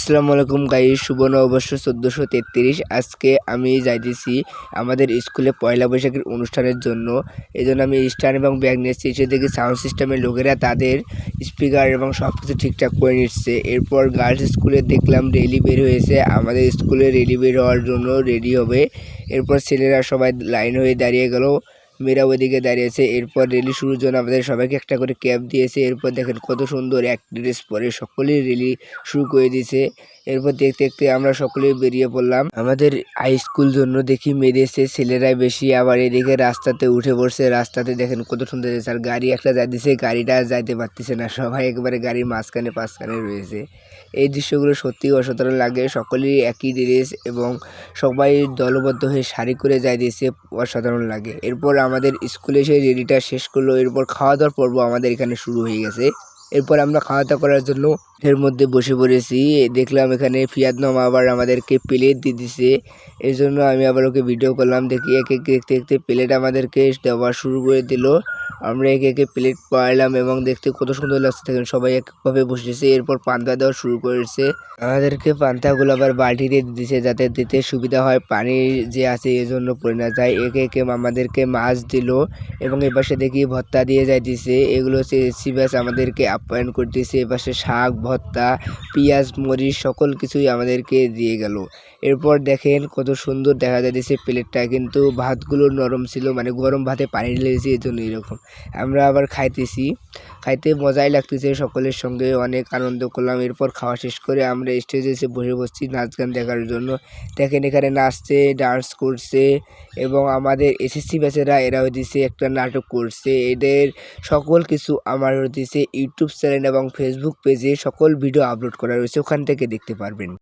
আসসালামু আলাইকুম গাইস, শুভ নববর্ষ 1433। আজকে আমি যাইতেছি আমাদের স্কুলে পয়লা বৈশাখের অনুষ্ঠানের জন্য। এজন্য আমি স্ট্যান্ড এবং ব্যাগ নিয়েছি। এসে দেখি সাউন্ড সিস্টেমের লোকেরা তাদের স্পিকার এবং সব কিছু ঠিকঠাক করে নিচ্ছে। এরপর গার্লস স্কুলে দেখলাম রেলি বের হয়েছে, আমাদের স্কুলে রেলি বের হওয়ার জন্য রেডি হবে। এরপর ছেলেরা সবাই লাইন হয়ে দাঁড়িয়ে গেল, মেয়েরা ওইদিকে দাঁড়িয়েছে। এরপর রেলি শুরুর জন্য আমাদের সবাইকে একটা করে ক্যাপ দিয়েছে। এরপর দেখেন কত সুন্দর এক ড্রেস পরে সকলেই রেলি শুরু করে দিয়েছে। এরপর দেখতে দেখতে আমরা সকলেই বেরিয়ে পড়লাম আমাদের হাই স্কুল জন্য। দেখি মেরেছে ছেলেরাই বেশি, আবার এদিকে রাস্তাতে উঠে পড়ছে। রাস্তাতে দেখেন কত সুন্দর আর গাড়ি একটা যাইতেছে, গাড়িটা যাইতে পারতেছে না, সবাই একেবারে গাড়ির মাঝখানে পাঁচখানে রয়েছে। এই দৃশ্যগুলো সত্যি অসাধারণ লাগে। সকলেই একই ড্রেস এবং সবাই দলবদ্ধ হয়ে সারি করে যাইতেছে, অসাধারণ লাগে। এরপর আমাদের স্কুলে সেই রেলিটা শেষ করলো। এরপর খাওয়া দাওয়ার পর্ব আমাদের এখানে শুরু হয়ে গেছে। এরপর আমরা খাওয়া দাওয়া করার জন্য এর মধ্যে বসে পড়েছি। দেখলাম এখানে ফিয়াদনাম আবার আমাদেরকে প্লেট দিয়ে দিছে। এই জন্য আমি আবার ওকে ভিডিও করলাম। দেখি একে একে দেখতে দেখতে প্লেট আমাদেরকে দেওয়া শুরু করে দিল। আমরা একে একে প্লেট পাইলাম এবং দেখতে কত সুন্দর লাগছে। দেখেন সবাই একভাবে বসেছে। এরপর পান্তা দেওয়া শুরু করেছে। আমাদেরকে পান্তাগুলো আবার বালতিতে দিতেছে যাতে দিতে সুবিধা হয়, পানি যে আছে এজন্য পড়ে না যায়। একে একে আমাদেরকে মাছ দিল এবং এপাশে দেখি ভর্তা দিয়ে যাইতেছে। এগুলো হচ্ছে এসি ব্যাচ আমাদেরকে আপ্যায়ন করতেছে। এপাশে শাক ভর্তা পেঁয়াজ মরিচ সকল কিছুই আমাদেরকে দিয়ে গেল। এরপর দেখেন কত সুন্দর দেখা যাইতেছে প্লেটটা, কিন্তু ভাতগুলো নরম ছিল, মানে গরম ভাতে পানি লেগেছে এই জন্য এরকম। আমরা আবার খাইতেছি, খাইতে মজাই লাগতেছে, সকলের সঙ্গে অনেক আনন্দ করলাম। এরপর খাওয়া শেষ করে আমরা স্টেজে এসে বসে বসছি নাচ গান দেখার জন্য। দেখেন এখানে নাচছে, ডান্স করছে এবং আমাদের এসএসসি ব্যাচেরা এরা হইতেছে একটা নাটক করছে। এদের সকল কিছু আমার হইতেছে ইউটিউব চ্যানেল এবং ফেসবুক পেজে সকল ভিডিও আপলোড করা রয়েছে, ওখান থেকে দেখতে পারবেন।